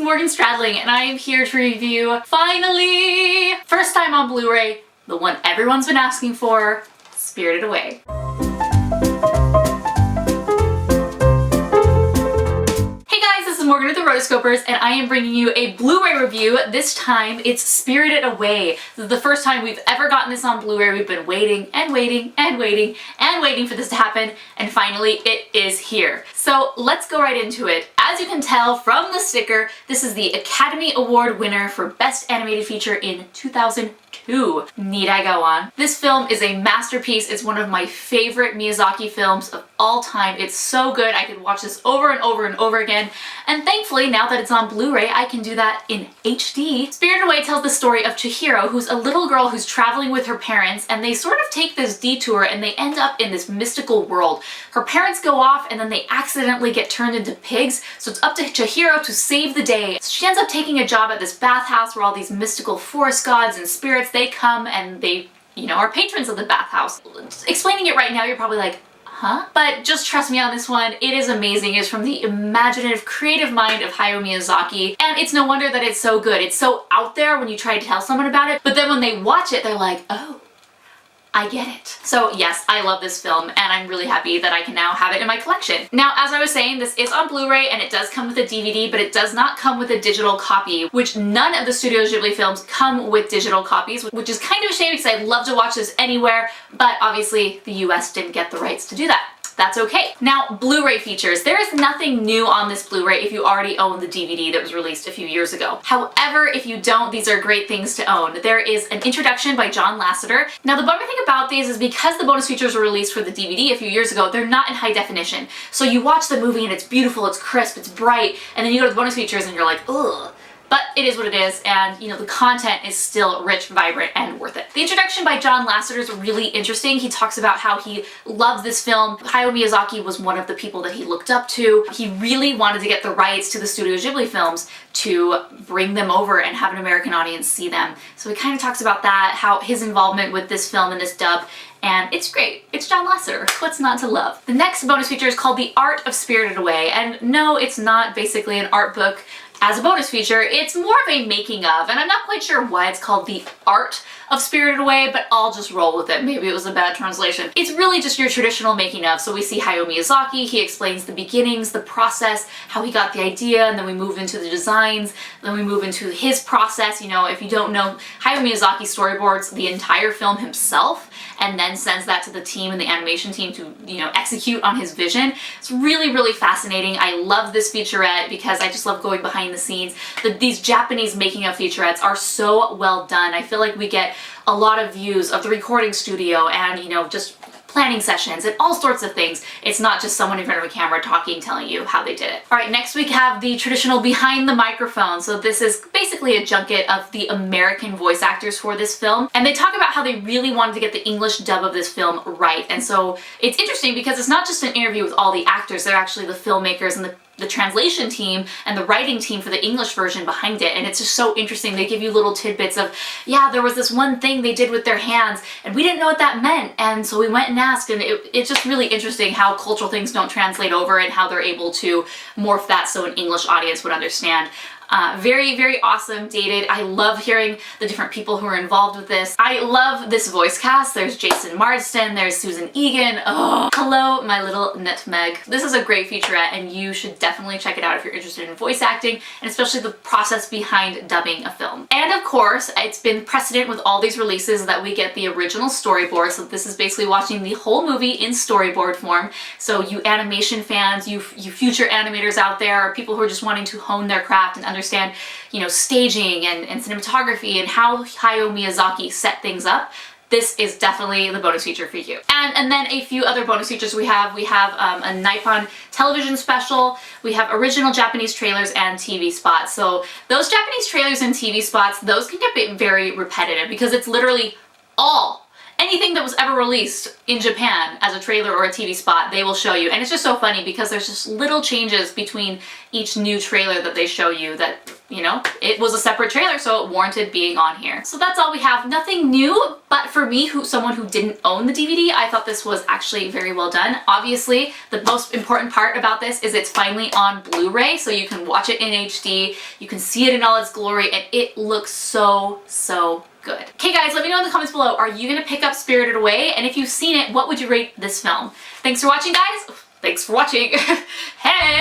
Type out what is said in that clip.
Morgan Stradling, and I am here to review, finally, first time on Blu-ray, the one everyone's been asking for, Spirited Away. Morgan with the Rotoscopers, and I am bringing you a Blu-ray review. This time it's Spirited Away. This is the first time we've ever gotten this on Blu-ray. We've been waiting and waiting and waiting and waiting for this to happen, and finally it is here. So let's go right into it. As you can tell from the sticker, this is the Academy Award winner for Best Animated Feature in 2002. Need I go on? This film is a masterpiece. It's one of my favorite Miyazaki films of all time. It's so good. I could watch this over and over and over again. And thankfully, now that it's on Blu-ray, I can do that in HD. Spirited Away tells the story of Chihiro, who's a little girl who's traveling with her parents, and they sort of take this detour and they end up in this mystical world. Her parents go off and then they accidentally get turned into pigs, so it's up to Chihiro to save the day. So she ends up taking a job at this bathhouse where all these mystical forest gods and spirits, they come and they, are patrons of the bathhouse. Explaining it right now, you're probably like, huh? But just trust me on this one, it is amazing. It's from the imaginative, creative mind of Hayao Miyazaki, and it's no wonder that it's so good. It's so out there when you try to tell someone about it, but then when they watch it, they're like, oh, I get it. So yes, I love this film, and I'm really happy that I can now have it in my collection. Now, as I was saying, this is on Blu-ray and it does come with a DVD, but it does not come with a digital copy, which none of the Studio Ghibli films come with digital copies, which is kind of a shame because I'd love to watch this anywhere, but obviously the US didn't get the rights to do that. That's okay. Now, Blu-ray features. There is nothing new on this Blu-ray if you already own the DVD that was released a few years ago. However, if you don't, these are great things to own. There is an introduction by John Lasseter. Now, the bummer thing about these is because the bonus features were released for the DVD a few years ago, they're not in high definition. So you watch the movie and it's beautiful, it's crisp, it's bright, and then you go to the bonus features and you're like, ugh. But it is what it is, and the content is still rich, vibrant, and worth it. The introduction by John Lasseter is really interesting. He talks about how he loves this film. Hayao Miyazaki was one of the people that he looked up to. He really wanted to get the rights to the Studio Ghibli films to bring them over and have an American audience see them. So he kind of talks about that, how his involvement with this film and this dub, and it's great. It's John Lasseter. What's not to love? The next bonus feature is called The Art of Spirited Away, and no, it's not basically an art book as a bonus feature. It's more of a making of, and I'm not quite sure why it's called The Art of Spirited Away, but I'll just roll with it. Maybe it was a bad translation. It's really just your traditional making of. So we see Hayao Miyazaki, he explains the beginnings, the process, how he got the idea, and then we move into the designs, then we move into his process. If you don't know, Hayao Miyazaki storyboards the entire film himself and then sends that to the team and the animation team to, execute on his vision. It's really, really fascinating. I love this featurette because I just love going behind the scenes. These Japanese making of featurettes are so well done. I feel like we get a lot of views of the recording studio and, just planning sessions and all sorts of things. It's not just someone in front of a camera talking, telling you how they did it. All right, next we have the traditional behind the microphone. So this is basically a junket of the American voice actors for this film. And they talk about how they really wanted to get the English dub of this film right. And so it's interesting because it's not just an interview with all the actors, they're actually the filmmakers and the translation team and the writing team for the English version behind it, and it's just so interesting. They give you little tidbits of, yeah, there was this one thing they did with their hands and we didn't know what that meant, and so we went and asked, and it's just really interesting how cultural things don't translate over and how they're able to morph that so an English audience would understand. Very, very awesome, dated. I love hearing the different people who are involved with this. I love this voice cast. There's Jason Marsden, there's Susan Egan. Oh, hello, my little nutmeg. This is a great featurette, and you should definitely check it out if you're interested in voice acting, and especially the process behind dubbing a film. And of course, it's been precedent with all these releases that we get the original storyboard, so this is basically watching the whole movie in storyboard form. So you animation fans, you future animators out there, or people who are just wanting to hone their craft and understand, staging and cinematography and how Hayao Miyazaki set things up, this is definitely the bonus feature for you. And then a few other bonus features we have. We have a Nippon television special, we have original Japanese trailers and TV spots. So those Japanese trailers and TV spots, those can get very repetitive because it's literally anything that was ever released in Japan as a trailer or a TV spot, they will show you. And it's just so funny because there's just little changes between each new trailer that they show you that you know, it was a separate trailer, so it warranted being on here. So that's all we have. Nothing new, but for me, someone who didn't own the DVD, I thought this was actually very well done. Obviously, the most important part about this is it's finally on Blu-ray, so you can watch it in HD, you can see it in all its glory, and it looks so, so good. Okay guys, let me know in the comments below, are you gonna pick up Spirited Away? And if you've seen it, what would you rate this film? Thanks for watching, guys. Thanks for watching. Hey!